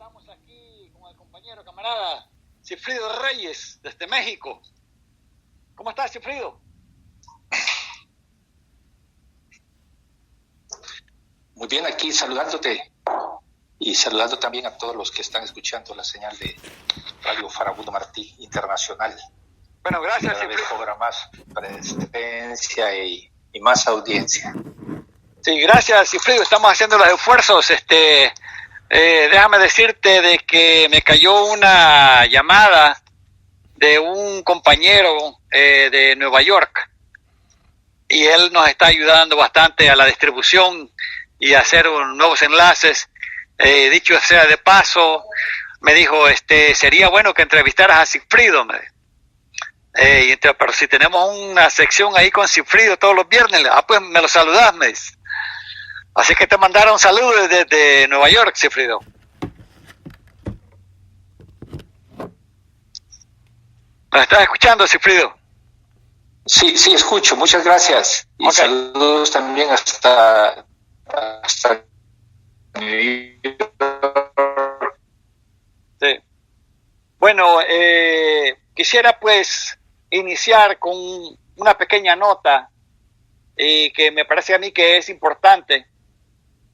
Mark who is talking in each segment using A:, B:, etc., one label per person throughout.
A: estamos aquí con el compañero, camarada Sigfrido Reyes, desde México. ¿Cómo estás, Sigfrido?
B: Muy bien, aquí saludándote y saludando también a todos los que están escuchando la señal de Radio Farabundo Martí Internacional.
A: Bueno, gracias,
B: cada vez
A: Sigfrido.
B: cobra más presencia y más audiencia.
A: Sí, gracias, Sigfrido. Estamos haciendo los esfuerzos. Déjame decirte de que me cayó una llamada de un compañero de Nueva York y él nos está ayudando bastante a la distribución y a hacer nuevos enlaces. Dicho sea de paso, me dijo, sería bueno que entrevistaras a Sigfrido. Pero si tenemos una sección ahí con Sigfrido todos los viernes, pues me lo saludás, me dice. Así que te mandaron saludos desde Nueva York, Sigfrido. ¿Me estás escuchando, Sigfrido?
B: Sí, escucho. Muchas gracias. Y okay. Saludos también hasta New York.
A: Sí. Bueno, quisiera pues iniciar con una pequeña nota que me parece a mí que es importante,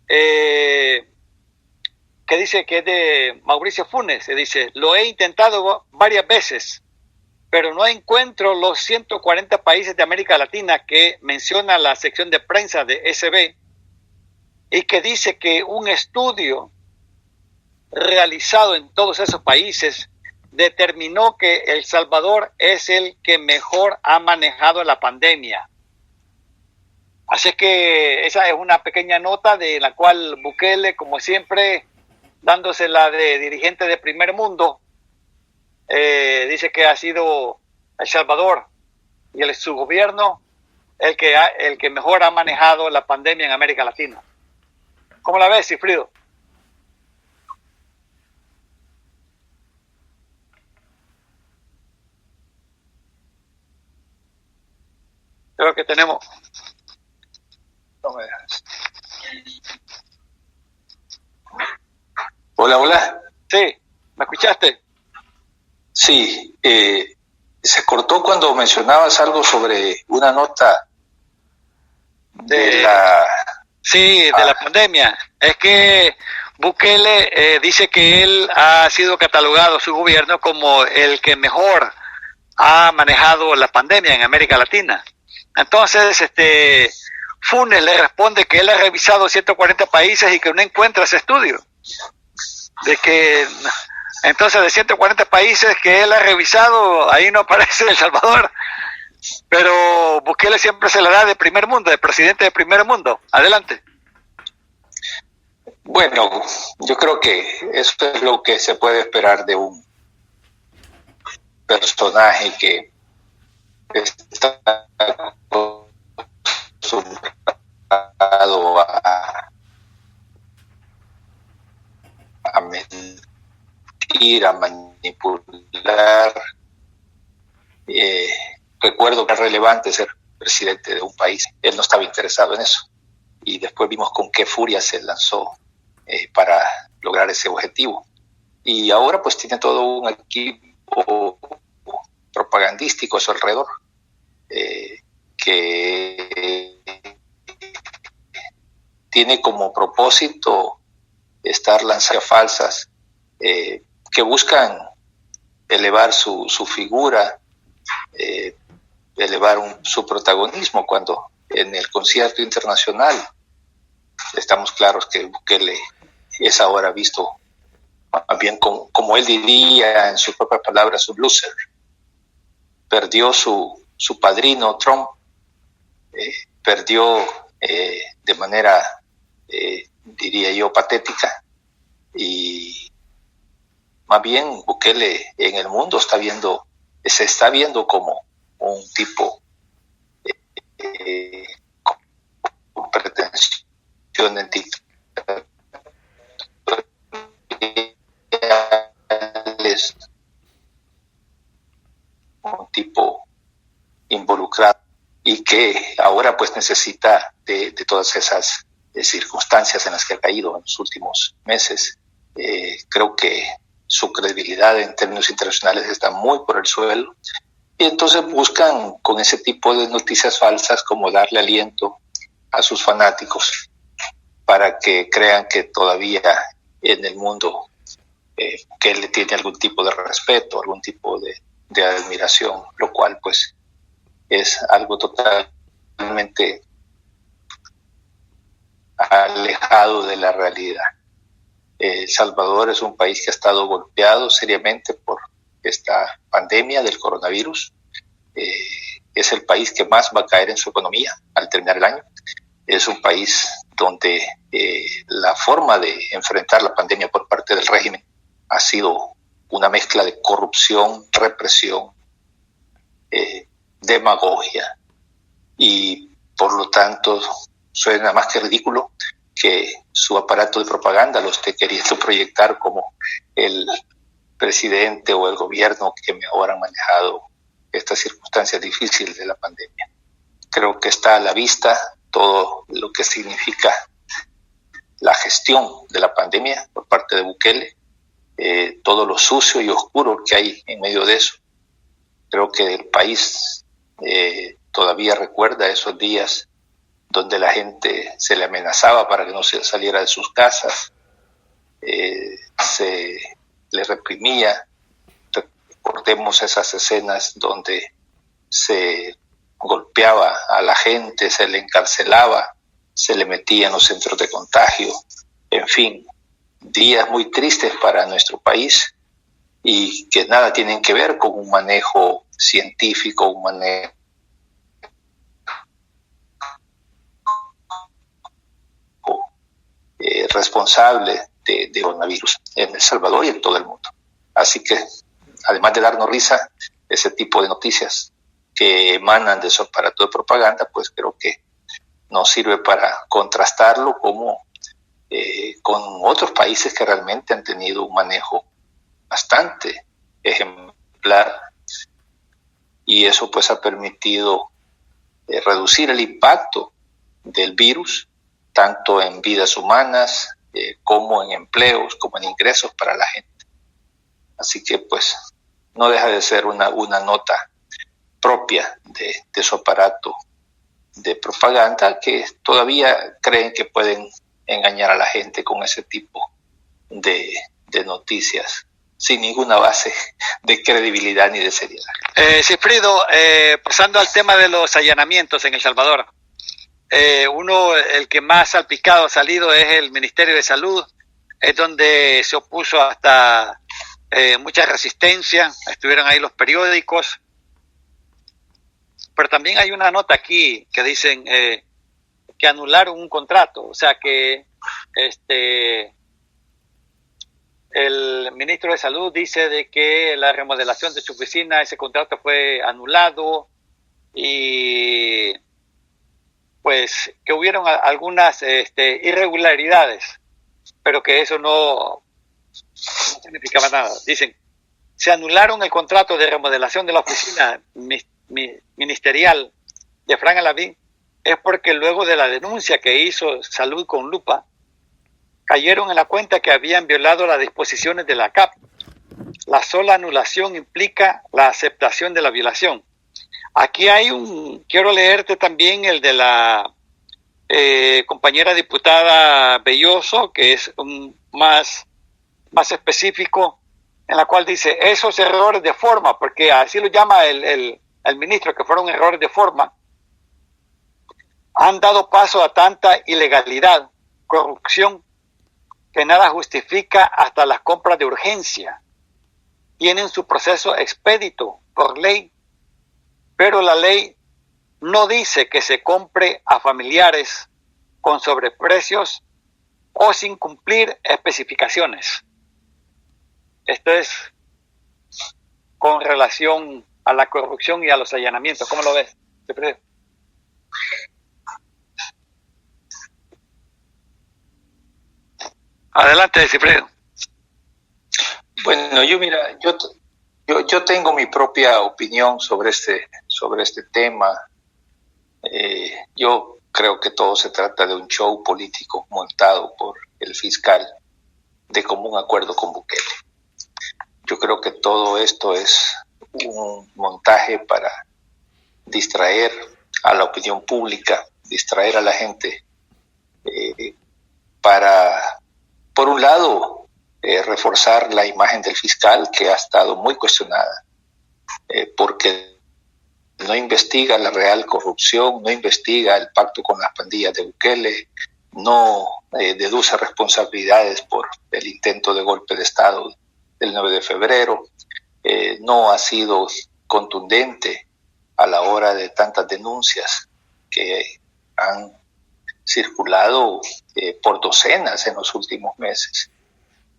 A: que dice que es de Mauricio Funes. Dice: lo he intentado varias veces, pero no encuentro los 140 países de América Latina que menciona la sección de prensa de SB, y que dice que un estudio realizado en todos esos países determinó que El Salvador es el que mejor ha manejado la pandemia. Así que esa es una pequeña nota de la cual Bukele, como siempre, dándosela de dirigente de primer mundo, dice que ha sido El Salvador y su gobierno el que mejor ha manejado la pandemia en América Latina. ¿Cómo la ves, Sigfrido? Creo que tenemos...
B: Hola.
A: Sí, ¿me escuchaste?
B: Sí, se cortó cuando mencionabas algo sobre una nota de la...
A: Sí, de la pandemia. Es que Bukele dice que él ha sido catalogado, su gobierno, como el que mejor ha manejado la pandemia en América Latina. Entonces, Funes le responde que él ha revisado 140 países y que no encuentra ese estudio. Entonces, de 140 países que él ha revisado, ahí no aparece El Salvador. Pero Bukele siempre se la da de primer mundo, de presidente de primer mundo. Adelante.
B: Bueno, yo creo que eso es lo que se puede esperar de un personaje que está acostumbrado a mentir, a manipular. Recuerdo que es relevante ser presidente de un país. Él no estaba interesado en eso. Y después vimos con qué furia se lanzó para lograr ese objetivo. Y ahora pues tiene todo un equipo propagandístico a su alrededor, que tiene como propósito estar lanzando falsas, que buscan elevar su figura, elevar su protagonismo, cuando en el concierto internacional estamos claros que Bukele es ahora visto más bien como él diría en sus propias palabras, un loser. Perdió su padrino Trump, perdió de manera, diría yo, patética, y más bien Bukele en el mundo se está viendo como un tipo con pretensiones dictatoriales, un tipo involucrado y que ahora pues necesita de todas esas circunstancias en las que ha caído en los últimos meses, Creo que su credibilidad en términos internacionales está muy por el suelo, y entonces buscan con ese tipo de noticias falsas como darle aliento a sus fanáticos para que crean que todavía en el mundo que él le tiene algún tipo de respeto, algún tipo de admiración, lo cual pues es algo totalmente alejado de la realidad. El Salvador es un país que ha estado golpeado seriamente por esta pandemia del coronavirus. Es el país que más va a caer en su economía al terminar el año. Es un país donde la forma de enfrentar la pandemia por parte del régimen ha sido una mezcla de corrupción, represión, demagogia, y por lo tanto suena más que ridículo que su aparato de propaganda lo esté queriendo proyectar como el presidente o el gobierno que ahora han manejado estas circunstancias difíciles de la pandemia. Creo que está a la vista todo lo que significa la gestión de la pandemia por parte de Bukele, todo lo sucio y oscuro que hay en medio de eso. Creo que el país todavía recuerda esos días donde la gente se le amenazaba para que no se saliera de sus casas, se le reprimía. Recordemos esas escenas donde se golpeaba a la gente, se le encarcelaba, se le metía en los centros de contagio. En fin, días muy tristes para nuestro país y que nada tienen que ver con un manejo científico, un manejo responsable de coronavirus en El Salvador y en todo el mundo. Así que, además de darnos risa, ese tipo de noticias que emanan de su aparato de propaganda, pues creo que nos sirve para contrastarlo como con otros países que realmente han tenido un manejo bastante ejemplar, y eso pues ha permitido reducir el impacto del virus tanto en vidas humanas como en empleos, como en ingresos para la gente. Así que pues no deja de ser una nota propia de su aparato de propaganda, que todavía creen que pueden engañar a la gente con ese tipo de noticias sin ninguna base de credibilidad ni de seriedad.
A: Cifrido, pasando al tema de los allanamientos en El Salvador, el que más salpicado ha salido es el Ministerio de Salud, es donde se opuso hasta mucha resistencia, estuvieron ahí los periódicos, pero también hay una nota aquí que dicen que anularon un contrato, o sea que el ministro de Salud dice de que la remodelación de su oficina, ese contrato fue anulado, y pues que hubieron algunas irregularidades, pero que eso no significaba nada. Dicen, se anularon el contrato de remodelación de la oficina ministerial de Fran Alaví, es porque luego de la denuncia que hizo Salud con Lupa, cayeron en la cuenta que habían violado las disposiciones de la CAP. La sola anulación implica la aceptación de la violación. Aquí hay quiero leerte también el de la compañera diputada Belloso, que es más específico, en la cual dice, esos errores de forma, porque así lo llama el ministro, que fueron errores de forma, han dado paso a tanta ilegalidad, corrupción, que nada justifica hasta las compras de urgencia. Tienen su proceso expedito por ley, pero la ley no dice que se compre a familiares con sobreprecios o sin cumplir especificaciones. Esto es con relación a la corrupción y a los allanamientos. ¿Cómo lo ves, Cifrido? Adelante, Cifrido.
B: Bueno, yo tengo mi propia opinión sobre este tema. Yo creo que todo se trata de un show político montado por el fiscal de común acuerdo con Bukele. Yo creo que todo esto es un montaje para distraer a la opinión pública, distraer a la gente, para, por un lado, reforzar la imagen del fiscal, que ha estado muy cuestionada, porque no investiga la real corrupción, no investiga el pacto con las pandillas de Bukele, no deduce responsabilidades por el intento de golpe de Estado del 9 de febrero, no ha sido contundente a la hora de tantas denuncias que han circulado por docenas en los últimos meses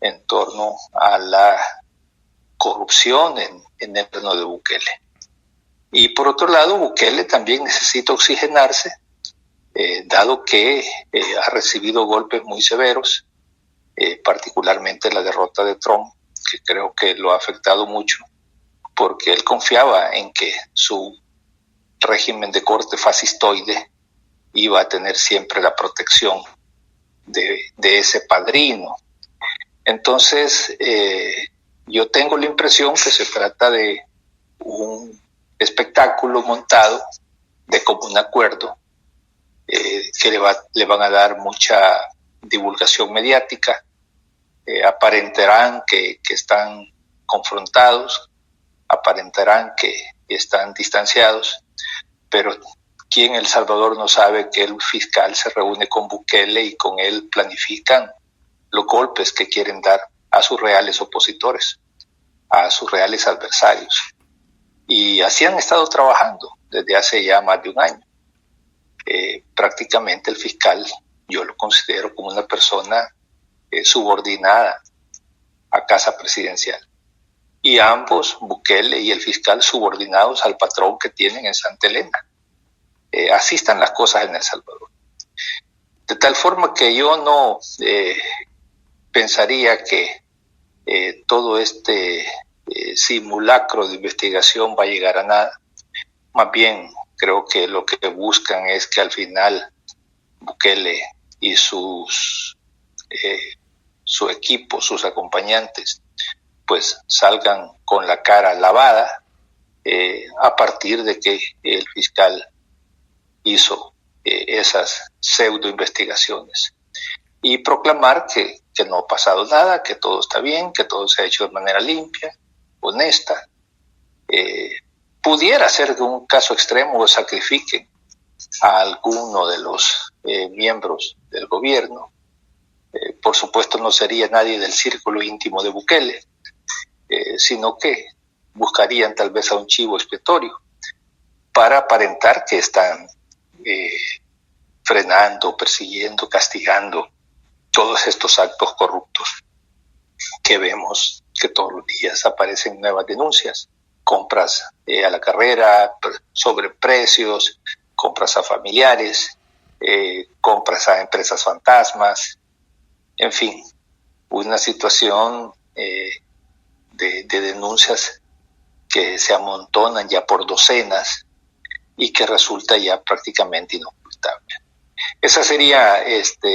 B: en torno a la corrupción en el gobierno de Bukele. Y por otro lado, Bukele también necesita oxigenarse, dado que ha recibido golpes muy severos, particularmente la derrota de Trump, que creo que lo ha afectado mucho, porque él confiaba en que su régimen de corte fascistoide iba a tener siempre la protección de ese padrino. Entonces, yo tengo la impresión que se trata de un espectáculo montado de común acuerdo, que le van a dar mucha divulgación mediática, aparentarán que están confrontados, aparentarán que están distanciados, pero ¿quién en El Salvador no sabe que el fiscal se reúne con Bukele y con él planifican los golpes que quieren dar a sus reales opositores, a sus reales adversarios? Y así han estado trabajando desde hace ya más de un año. Prácticamente el fiscal, yo lo considero como una persona subordinada a Casa Presidencial. Y ambos, Bukele y el fiscal, subordinados al patrón que tienen en Santa Elena. Así están las cosas en El Salvador. De tal forma que yo no pensaría que todo este simulacro de investigación va a llegar a nada. Más bien, creo que lo que buscan es que al final Bukele y su equipo, sus acompañantes, pues salgan con la cara lavada a partir de que el fiscal hizo esas pseudo investigaciones y proclamar que no ha pasado nada, que todo está bien, que todo se ha hecho de manera limpia, honesta. Pudiera ser que en un caso extremo sacrifiquen a alguno de los miembros del gobierno. Por supuesto no sería nadie del círculo íntimo de Bukele, sino que buscarían tal vez a un chivo expiatorio para aparentar que están frenando, persiguiendo, castigando todos estos actos corruptos que vemos que todos los días aparecen nuevas denuncias, compras a la carrera, sobreprecios, compras a familiares, compras a empresas fantasmas, en fin, una situación de denuncias que se amontonan ya por docenas y que resulta ya prácticamente inocultable. Esa sería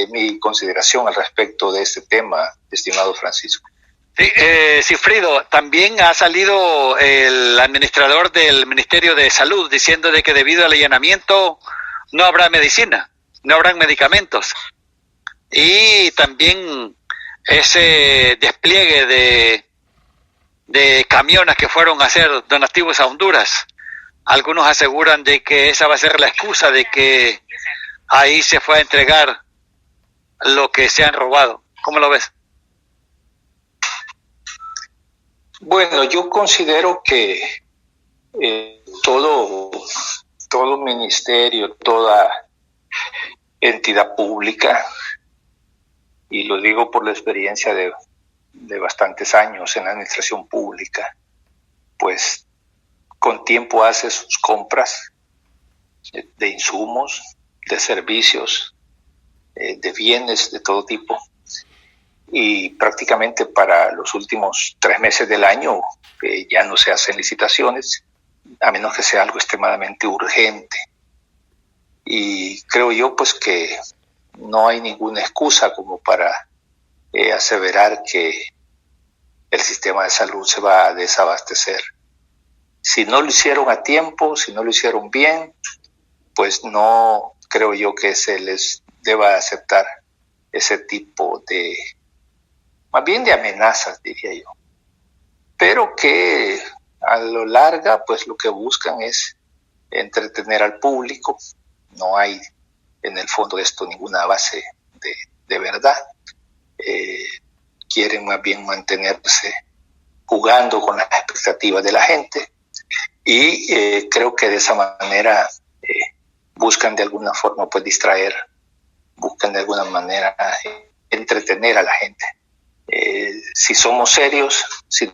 B: mi consideración al respecto de este tema, estimado Francisco.
A: Sí, Sigfrido, también ha salido el administrador del Ministerio de Salud diciendo de que debido al allanamiento no habrá medicina, no habrán medicamentos. Y también ese despliegue de camiones que fueron a hacer donativos a Honduras. Algunos aseguran de que esa va a ser la excusa de que ahí se fue a entregar lo que se han robado. ¿Cómo lo ves?
B: Bueno, yo considero que todo ministerio, toda entidad pública, y lo digo por la experiencia de bastantes años en la administración pública, pues con tiempo hace sus compras de insumos, de servicios, de bienes de todo tipo, y prácticamente para los últimos 3 meses del año ya no se hacen licitaciones, a menos que sea algo extremadamente urgente. Y creo yo pues que no hay ninguna excusa como para aseverar que el sistema de salud se va a desabastecer. Si no lo hicieron a tiempo, si no lo hicieron bien, pues no creo yo que se les deba aceptar ese tipo de, más bien de amenazas, diría yo. Pero que a lo larga, pues lo que buscan es entretener al público. No hay en el fondo de esto ninguna base de verdad. Quieren más bien mantenerse jugando con las expectativas de la gente y creo que de esa manera buscan de alguna forma pues distraer, buscan de alguna manera entretener a la gente. Si somos serios, si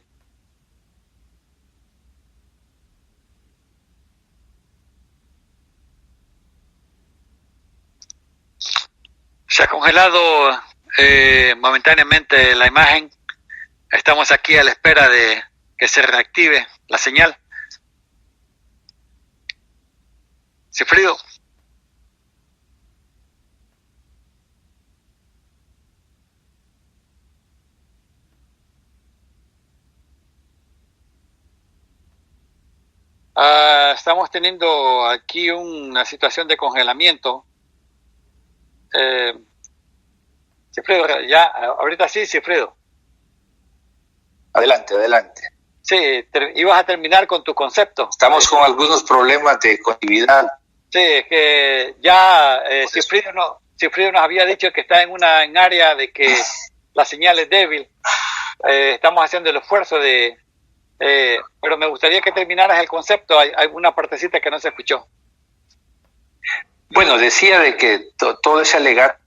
A: se ha congelado momentáneamente la imagen. Estamos aquí a la espera de que se reactive la señal. Sigfrido. Estamos teniendo aquí una situación de congelamiento. Sigfrido, ya, ahorita sí, Sigfrido.
B: Adelante.
A: Sí, ibas a terminar con tu concepto.
B: Estamos con algunos problemas de conectividad.
A: Sí, que ya Sigfrido nos había dicho que está en un área de que la señal es débil. Estamos haciendo el esfuerzo pero me gustaría que terminaras el concepto. Hay una partecita que no se escuchó.
B: Bueno, decía de que todo ese alegato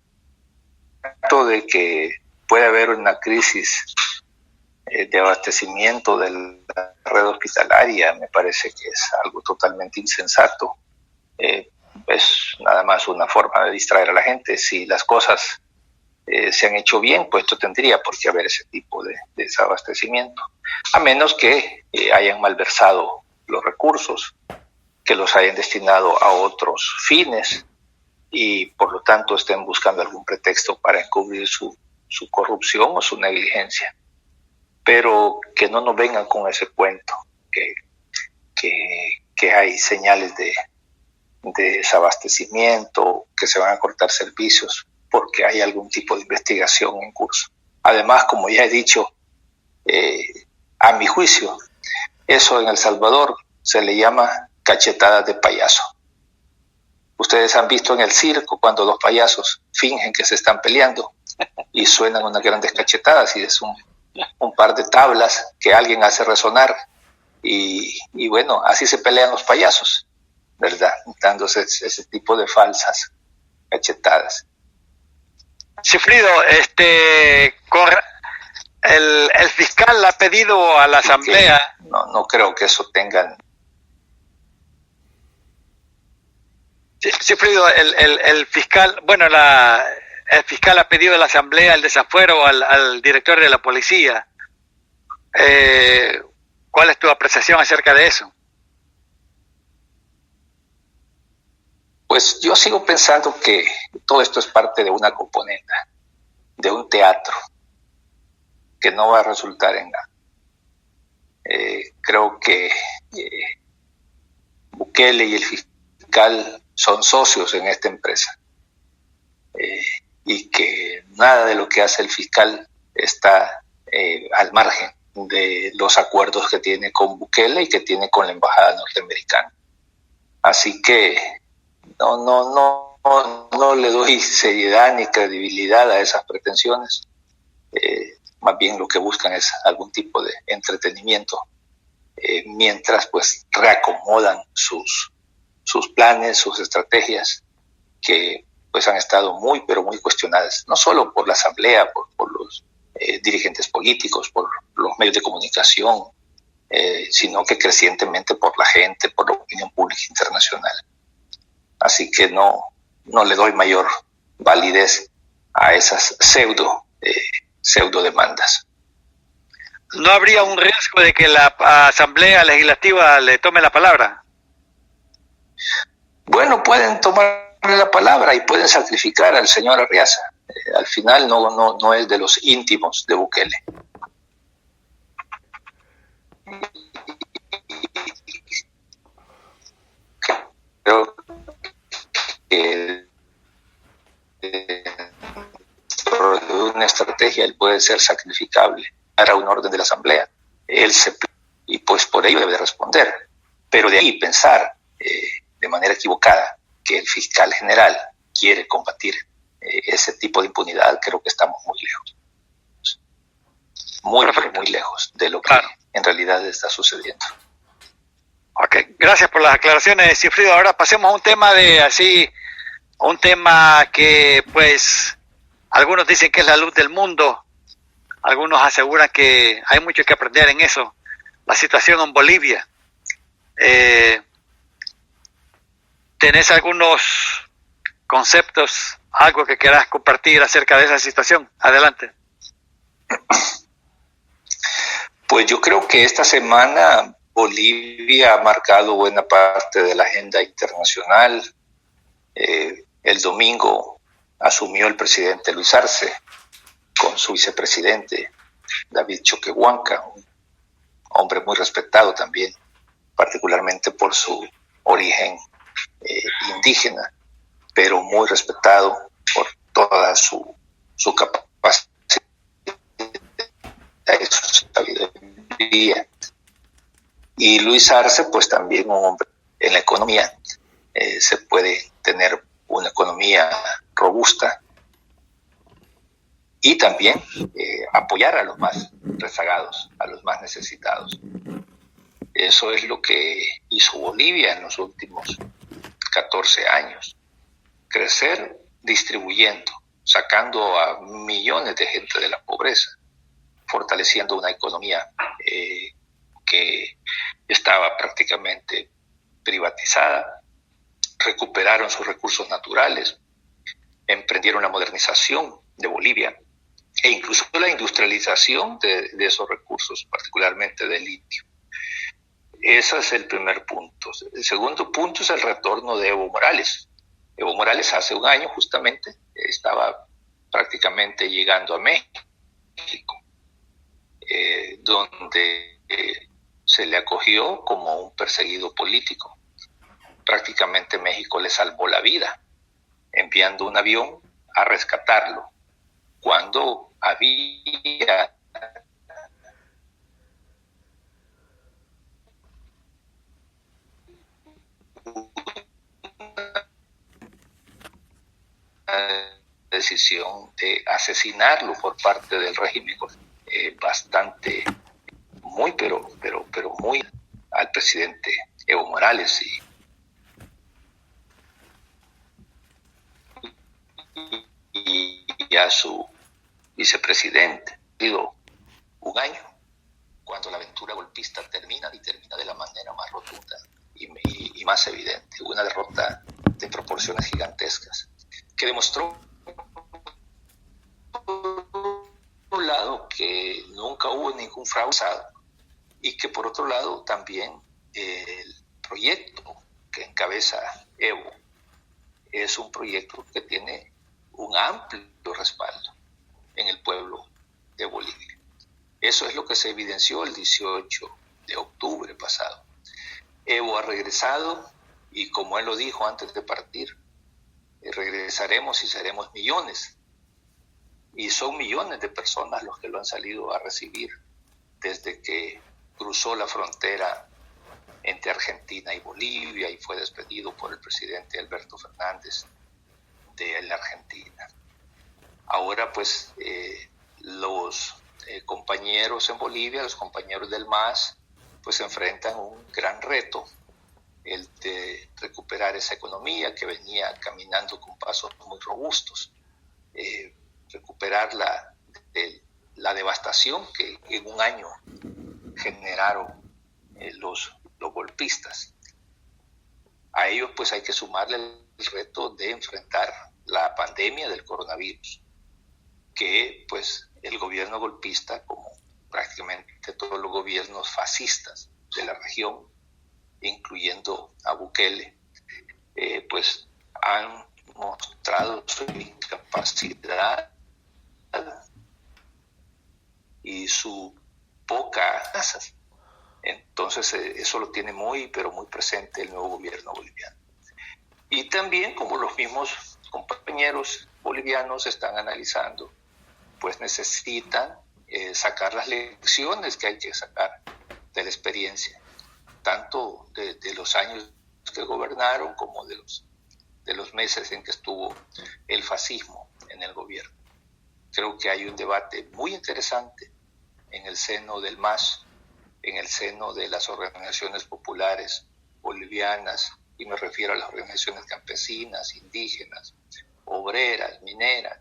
B: de que puede haber una crisis de abastecimiento de la red hospitalaria me parece que es algo totalmente insensato. Es nada más una forma de distraer a la gente. Si las cosas se han hecho bien, pues no tendría por qué haber ese tipo de desabastecimiento, a menos que hayan malversado los recursos, que los hayan destinado a otros fines y por lo tanto estén buscando algún pretexto para encubrir su corrupción o su negligencia. Pero que no nos vengan con ese cuento, que hay señales de desabastecimiento, que se van a cortar servicios porque hay algún tipo de investigación en curso. Además, como ya he dicho, a mi juicio, eso en El Salvador se le llama cachetadas de payaso. Ustedes han visto en el circo cuando dos payasos fingen que se están peleando y suenan unas grandes cachetadas y es un par de tablas que alguien hace resonar y bueno, así se pelean los payasos, ¿verdad? Dándose ese tipo de falsas cachetadas.
A: Sigfrido, el fiscal ha pedido a la asamblea.
B: No creo que eso tengan.
A: Sigfrido, el fiscal, bueno, el fiscal ha pedido a la asamblea el desafuero al director de la policía. ¿Cuál es tu apreciación acerca de eso?
B: Pues yo sigo pensando que todo esto es parte de una componenda, de un teatro, que no va a resultar en nada. Creo que Bukele y el fiscal son socios en esta empresa y que nada de lo que hace el fiscal está al margen de los acuerdos que tiene con Bukele y que tiene con la embajada norteamericana. Así que no le doy seriedad ni credibilidad a esas pretensiones. Más bien lo que buscan es algún tipo de entretenimiento mientras pues reacomodan sus planes, sus estrategias que pues han estado muy pero muy cuestionadas, no solo por la asamblea, por los dirigentes políticos, por los medios de comunicación, sino que crecientemente por la gente, por la opinión pública internacional. Así que no le doy mayor validez a esas pseudo demandas.
A: ¿No habría un riesgo de que la Asamblea Legislativa le tome la palabra?
B: Bueno, pueden tomarle la palabra y pueden sacrificar al señor Arriaza. Al final no es de los íntimos de Bukele. Creo que una estrategia él puede ser sacrificable para un orden de la Asamblea. Y pues por ello debe responder. Pero de ahí pensar de manera equivocada que el fiscal general quiere combatir ese tipo de impunidad, creo que estamos muy lejos. Muy lejos de lo que en realidad está sucediendo.
A: Ok, gracias por las aclaraciones, Sigfrido. Ahora pasemos a un tema que pues algunos dicen que es la luz del mundo, algunos aseguran que hay mucho que aprender en eso, la situación en Bolivia. ¿Tenés algunos conceptos, algo que quieras compartir acerca de esa situación? Adelante.
B: Pues yo creo que esta semana Bolivia ha marcado buena parte de la agenda internacional. El domingo asumió el presidente Luis Arce con su vicepresidente David Choquehuanca, un hombre muy respetado también, particularmente por su origen indígena, pero muy respetado por toda su capacidad y su sabiduría. Y Luis Arce, pues también un hombre en la economía. Se puede tener una economía robusta y también apoyar a los más rezagados, a los más necesitados. Eso es lo que hizo Bolivia en los últimos 14 años. Crecer distribuyendo, sacando a millones de gente de la pobreza, fortaleciendo una economía que estaba prácticamente privatizada, recuperaron sus recursos naturales, emprendieron la modernización de Bolivia e incluso la industrialización de esos recursos, particularmente del litio. Ese es el primer punto. El segundo punto es el retorno de Evo Morales. Evo Morales hace un año justamente estaba prácticamente llegando a México, donde se le acogió como un perseguido político. Prácticamente México le salvó la vida, enviando un avión a rescatarlo, cuando había una decisión de asesinarlo por parte del régimen, bastante, pero muy al presidente Evo Morales y a su vicepresidente. Digo, un año, cuando la aventura golpista termina, y termina de la manera más rotunda y más evidente, una derrota de proporciones gigantescas, que demostró, por un lado, que nunca hubo ningún fraude y que, por otro lado, también el proyecto que encabeza Evo es un proyecto que tiene un amplio respaldo en el pueblo de Bolivia. Eso es lo que se evidenció el 18 de octubre pasado. Evo ha regresado y, como él lo dijo antes de partir, regresaremos y seremos millones. Y son millones de personas los que lo han salido a recibir desde que cruzó la frontera entre Argentina y Bolivia y fue despedido por el presidente Alberto Fernández de la Argentina. Ahora pues los compañeros en Bolivia, los compañeros del MAS, pues enfrentan un gran reto, el de recuperar esa economía que venía caminando con pasos muy robustos, recuperar la devastación que en un año generaron los golpistas. A ellos pues hay que sumarle el reto de enfrentar la pandemia del coronavirus, que pues el gobierno golpista, como prácticamente todos los gobiernos fascistas de la región, incluyendo a Bukele, pues han mostrado su incapacidad incapacidad y su poca tasas. Entonces eso lo tiene muy, pero muy presente el nuevo gobierno boliviano. Y también, como los mismos compañeros bolivianos están analizando, pues necesitan sacar las lecciones que hay que sacar de la experiencia, tanto de los años que gobernaron como de los meses en que estuvo el fascismo en el gobierno. Creo que hay un debate muy interesante en el seno del MAS, en el seno de las organizaciones populares bolivianas, y me refiero a las organizaciones campesinas, indígenas, obreras, mineras,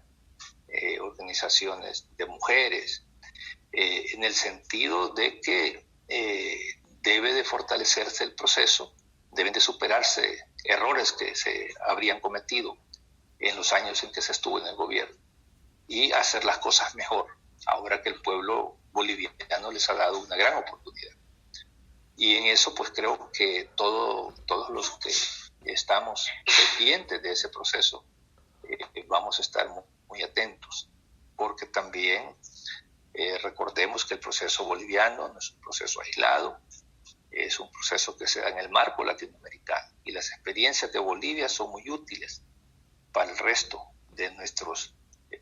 B: organizaciones de mujeres, en el sentido de que debe de fortalecerse el proceso, deben de superarse errores que se habrían cometido en los años en que se estuvo en el gobierno y hacer las cosas mejor, ahora que el pueblo boliviano les ha dado una gran oportunidad. Y en eso pues creo que todos los que estamos pendientes de ese proceso vamos a estar muy atentos, porque también recordemos que el proceso boliviano no es un proceso aislado, es un proceso que se da en el marco latinoamericano y las experiencias de Bolivia son muy útiles para el resto de nuestros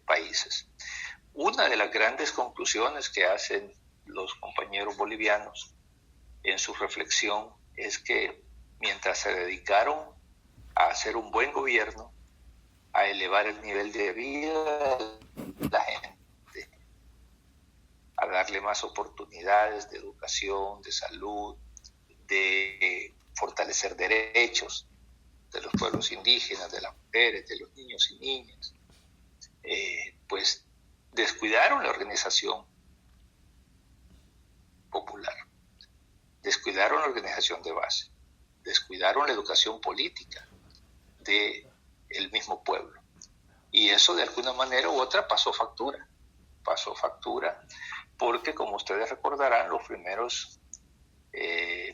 B: países. Una de las grandes conclusiones que hacen los compañeros bolivianos en su reflexión es que mientras se dedicaron a hacer un buen gobierno, a elevar el nivel de vida de la gente, a darle más oportunidades de educación, de salud, de fortalecer derechos de los pueblos indígenas, de las mujeres, de los niños y niñas, pues descuidaron la organización popular, descuidaron la organización de base, descuidaron la educación política del mismo pueblo. Y eso de alguna manera u otra pasó factura porque, como ustedes recordarán, los primeros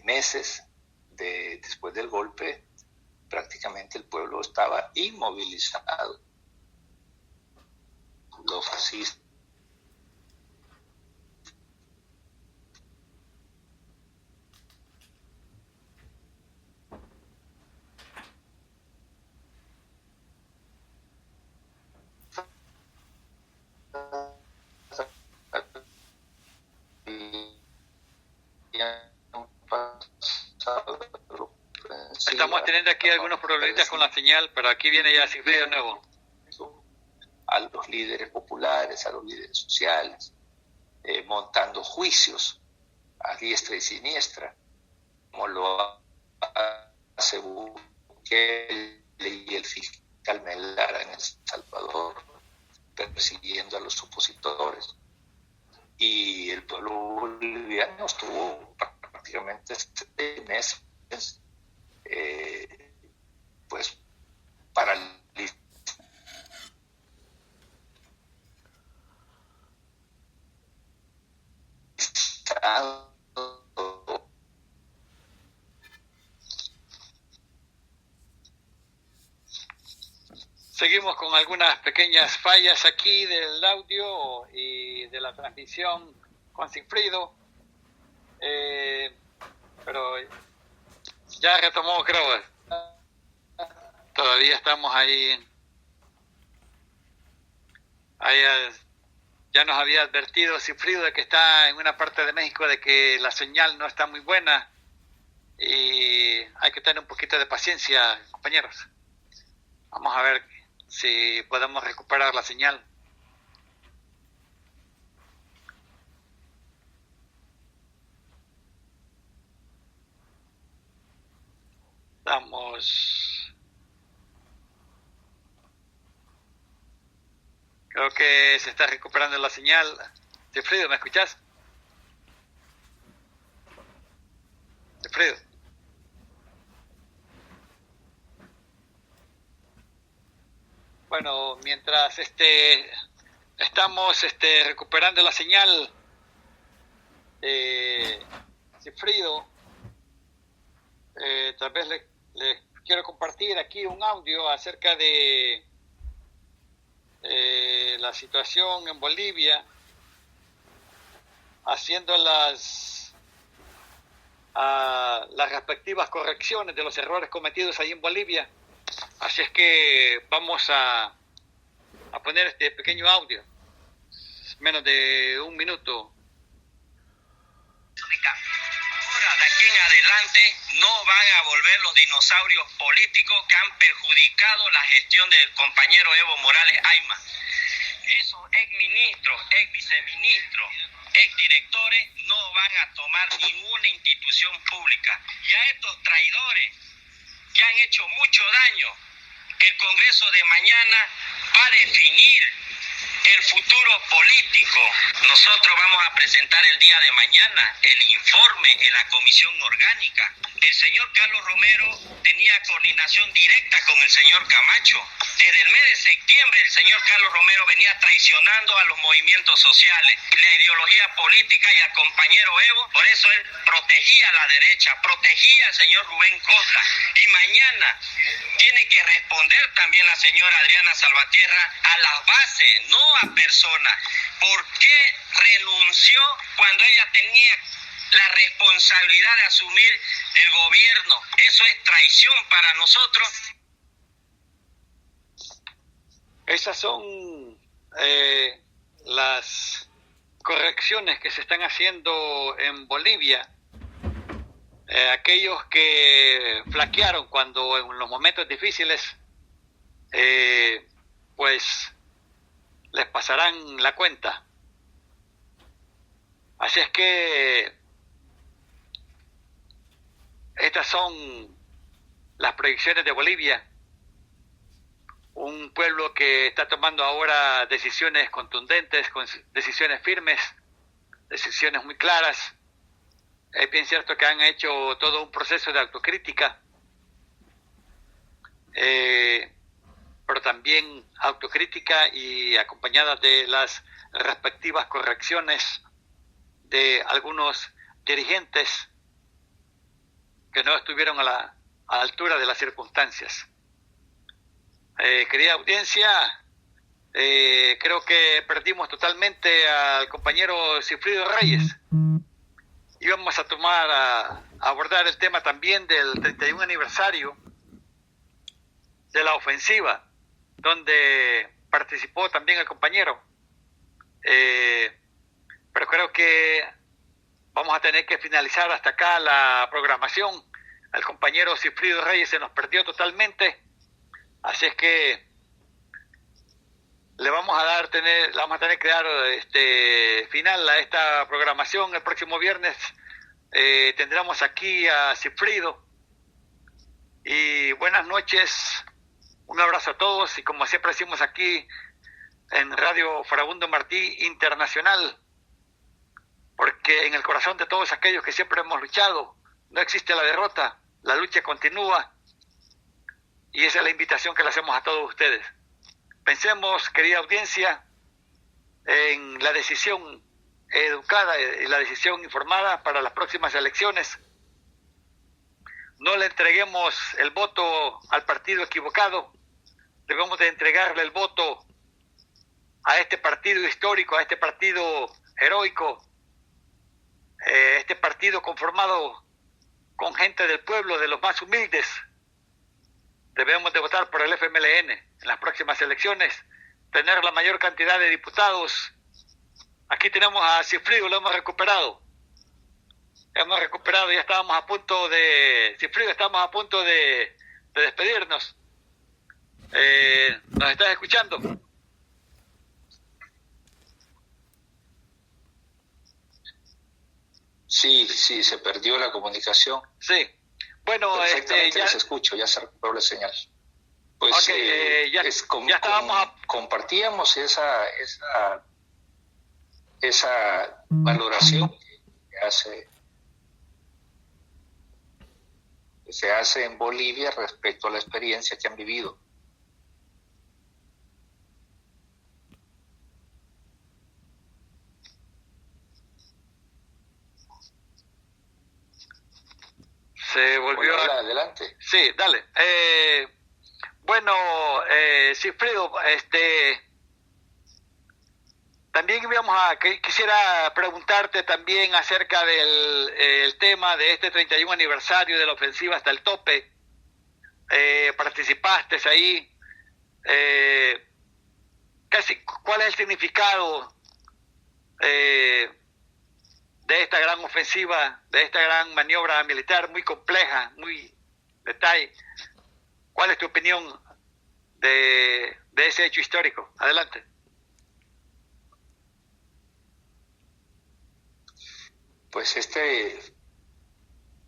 B: meses después del golpe, prácticamente el pueblo estaba inmovilizado. Los fascistas
A: Estamos teniendo aquí algunos problemitas con la señal, pero aquí viene ya Sigfrido de nuevo.
B: A los líderes populares, a los líderes sociales, montando juicios a diestra y siniestra, como lo hace Bukele y el fiscal Melara en El Salvador, persiguiendo a los opositores. Y el pueblo boliviano estuvo prácticamente 6 meses pues paralizado.
A: Seguimos con algunas pequeñas fallas aquí del audio y de la transmisión con Sigfrido, pero ya retomó, creo. Todavía estamos ahí. Ya nos había advertido Sigfrido de que está en una parte de México de que la señal no está muy buena y hay que tener un poquito de paciencia, compañeros. Vamos a ver si podemos recuperar la señal. Creo que se está recuperando la señal. Sigfrido, ¿me escuchás? Sigfrido. Bueno, mientras estamos recuperando la señal, Sigfrido, tal vez le quiero compartir aquí un audio acerca de la situación en Bolivia, haciendo las respectivas correcciones de los errores cometidos ahí en Bolivia. Así es que vamos a poner este pequeño audio, menos de un minuto.
C: Ahora, de aquí en adelante, no van a volver los dinosaurios políticos que han perjudicado la gestión del compañero Evo Morales Ayma. Esos exministros, exviceministros, exdirectores no van a tomar ninguna institución pública. Y a estos traidores que han hecho mucho daño, el Congreso de mañana va a definir el futuro político. Nosotros vamos a presentar el día de mañana el informe en la comisión orgánica. El señor Carlos Romero tenía coordinación directa con el señor Camacho. Desde el mes de septiembre el señor Carlos Romero venía traicionando a los movimientos sociales, la ideología política y al compañero Evo. Por eso él protegía a la derecha, protegía al señor Rubén Cosla. Y mañana tiene que responder también la señora Adriana Salvatierra a las bases, no a personas. ¿Por qué renunció cuando ella tenía la responsabilidad de asumir el gobierno? Eso es traición para nosotros.
A: Esas son las correcciones que se están haciendo en Bolivia. Aquellos que flaquearon cuando en los momentos difíciles, pues les pasarán la cuenta. Así es que estas son las proyecciones de Bolivia, un pueblo que está tomando ahora decisiones contundentes, decisiones firmes, decisiones muy claras. Es bien cierto que han hecho todo un proceso de autocrítica, pero también autocrítica y acompañada de las respectivas correcciones de algunos dirigentes que no estuvieron a la altura de las circunstancias. Querida audiencia, creo que perdimos totalmente al compañero Sigfrido Reyes. Íbamos a abordar el tema también del 31 aniversario de la ofensiva, donde participó también el compañero. Pero creo que vamos a tener que finalizar hasta acá la programación. El compañero Sigfrido Reyes se nos perdió totalmente, así es que le vamos a tener que dar final a esta programación. El próximo viernes tendremos aquí a Sigfrido. Y buenas noches, un abrazo a todos, y como siempre decimos aquí en Radio Farabundo Martí Internacional, porque en el corazón de todos aquellos que siempre hemos luchado no existe la derrota, la lucha continúa, y esa es la invitación que le hacemos a todos ustedes. Pensemos, querida audiencia, en la decisión educada y la decisión informada para las próximas elecciones. No le entreguemos el voto al partido equivocado, debemos de entregarle el voto a este partido histórico, a este partido heroico, este partido conformado con gente del pueblo, de los más humildes. Debemos de votar por el FMLN en las próximas elecciones, tener la mayor cantidad de diputados. Aquí tenemos a Sigfrido, lo hemos recuperado. Ya estábamos a punto de... Sigfrido, estamos a punto de despedirnos. ¿Nos estás escuchando?
B: Sí, se perdió la comunicación.
A: Sí. Bueno,
B: ya les escucho, ya se recuperó la señal. Pues
A: okay, ya estábamos
B: compartíamos esa valoración que se hace en Bolivia respecto a la experiencia que han vivido.
A: Se volvió
B: adelante.
A: Sí, dale. Bueno, Sigfrido, También quisiera preguntarte también acerca del el tema de este 31 aniversario de la ofensiva hasta el tope. Participaste ahí. ¿Cuál es el significado de esta gran ofensiva, de esta gran maniobra militar muy compleja, muy detalle? ¿Cuál es tu opinión de ese hecho histórico? Adelante.
B: Pues este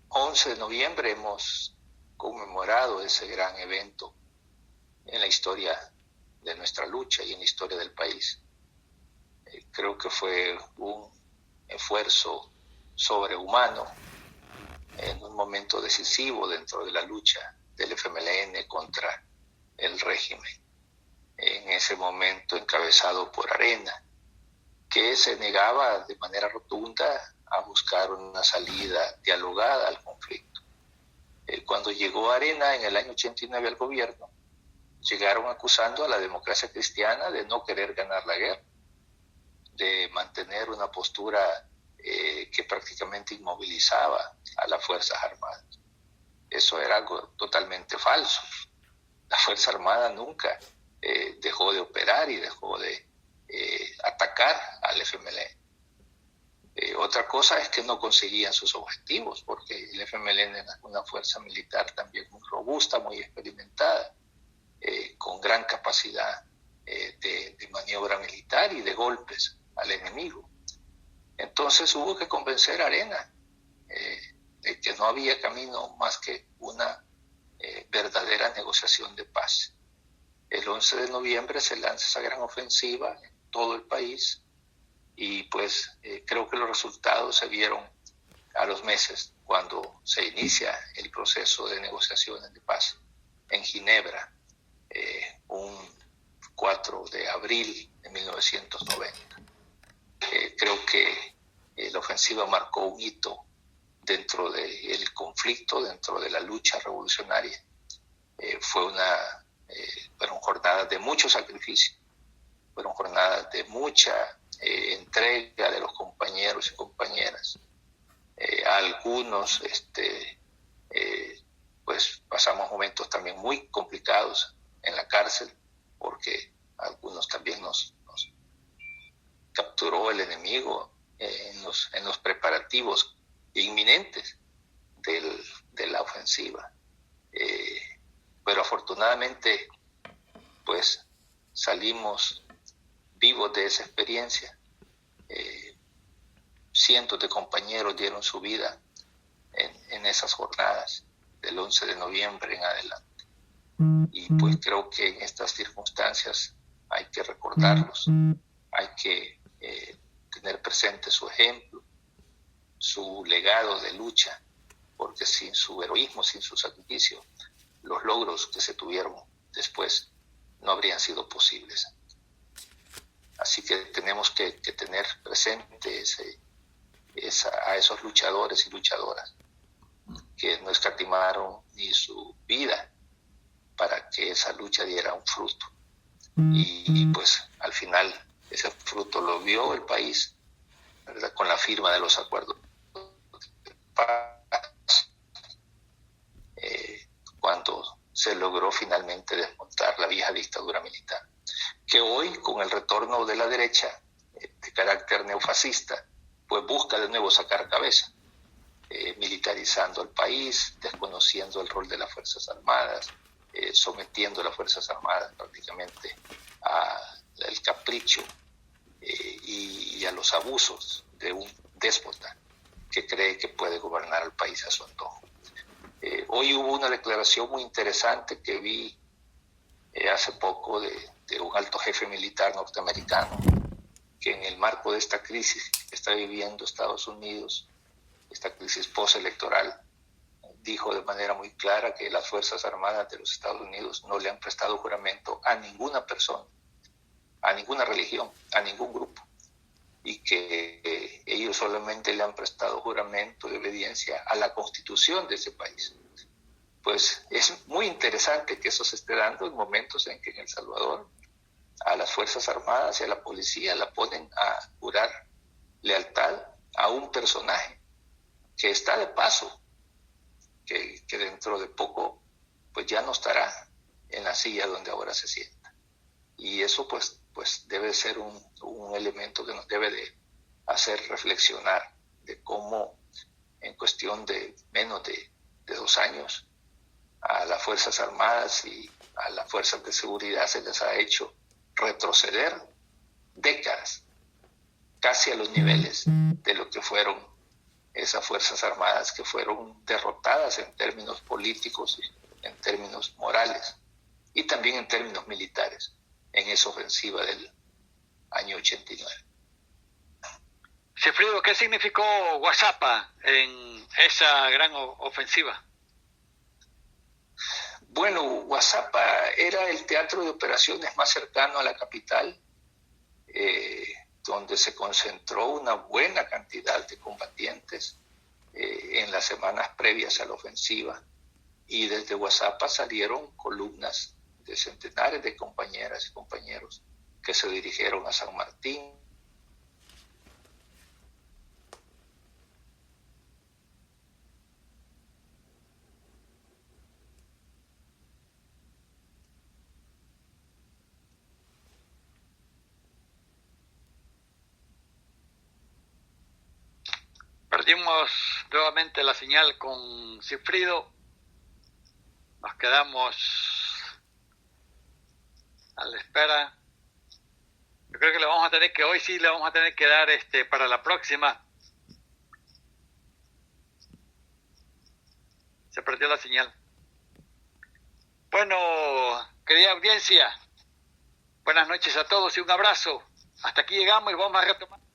B: 11 de noviembre hemos conmemorado ese gran evento en la historia de nuestra lucha y en la historia del país. Creo que fue un esfuerzo sobrehumano en un momento decisivo dentro de la lucha del FMLN contra el régimen. En ese momento encabezado por Arena, que se negaba de manera rotunda a buscar una salida dialogada al conflicto. Cuando llegó Arena en el año 89 al gobierno, llegaron acusando a la democracia cristiana de no querer ganar la guerra, de mantener una postura que prácticamente inmovilizaba a las Fuerzas Armadas. Eso era algo totalmente falso. La Fuerza Armada nunca dejó de operar y dejó de atacar al FMLN. Otra cosa es que no conseguían sus objetivos, porque el FMLN era una fuerza militar también muy robusta, muy experimentada, con gran capacidad de maniobra militar y de golpes al enemigo. Entonces hubo que convencer a Arena de que no había camino más que una verdadera negociación de paz. El 11 de noviembre se lanza esa gran ofensiva en todo el país y pues creo que los resultados se vieron a los meses cuando se inicia el proceso de negociaciones de paz en Ginebra, un 4 de abril de 1990. Creo que la ofensiva marcó un hito dentro del conflicto, dentro de la lucha revolucionaria. Fueron jornadas de mucho sacrificio, fueron jornadas de mucha entrega de los compañeros y compañeras. Algunos pues pasamos momentos también muy complicados en la cárcel, porque algunos también nos capturó el enemigo en los preparativos inminentes de la ofensiva. Pero afortunadamente pues salimos vivos de esa experiencia. Cientos de compañeros dieron su vida en esas jornadas del 11 de noviembre en adelante. Y pues creo que en estas circunstancias hay que recordarlos, hay que tener presente su ejemplo, su legado de lucha, porque sin su heroísmo, sin su sacrificio, los logros que se tuvieron después no habrían sido posibles. Así que tenemos que tener presente a esos luchadores y luchadoras que no escatimaron ni su vida para que esa lucha diera un fruto. Y pues al final ese fruto lo vio el país, ¿verdad?, con la firma de los acuerdos de paz, cuando se logró finalmente desmontar la vieja dictadura militar, que hoy, con el retorno de la derecha de carácter neofascista, pues busca de nuevo sacar cabeza, militarizando el país, desconociendo el rol de las Fuerzas Armadas, sometiendo a las Fuerzas Armadas prácticamente al capricho y a los abusos de un déspota que cree que puede gobernar al país a su antojo. Hoy hubo una declaración muy interesante que vi hace poco de un alto jefe militar norteamericano, que en el marco de esta crisis que está viviendo Estados Unidos, esta crisis postelectoral, dijo de manera muy clara que las Fuerzas Armadas de los Estados Unidos no le han prestado juramento a ninguna persona, a ninguna religión, a ningún grupo, y que ellos solamente le han prestado juramento de obediencia a la Constitución de ese país. Pues es muy interesante que eso se esté dando en momentos en que en El Salvador a las Fuerzas Armadas y a la policía, la ponen a jurar lealtad a un personaje que está de paso, que dentro de poco pues ya no estará en la silla donde ahora se sienta. Y eso pues debe ser un elemento que nos debe de hacer reflexionar de cómo en cuestión de menos de 2 años a las Fuerzas Armadas y a las Fuerzas de Seguridad se les ha hecho retroceder décadas, casi a los niveles de lo que fueron esas Fuerzas Armadas que fueron derrotadas en términos políticos, en términos morales y también en términos militares en esa ofensiva del año 89.
A: Sigfrido, ¿qué significó Guazapa en esa gran ofensiva?
B: Bueno, Guazapa era el teatro de operaciones más cercano a la capital, donde se concentró una buena cantidad de combatientes en las semanas previas a la ofensiva. Y desde Guazapa salieron columnas de centenares de compañeras y compañeros que se dirigieron a San Martín.
A: Perdimos nuevamente la señal con Sigfrido. Nos quedamos a la espera. Yo creo que hoy sí le vamos a tener que dar para la próxima. Se perdió la señal. Bueno, querida audiencia, buenas noches a todos y un abrazo. Hasta aquí llegamos y vamos a retomar.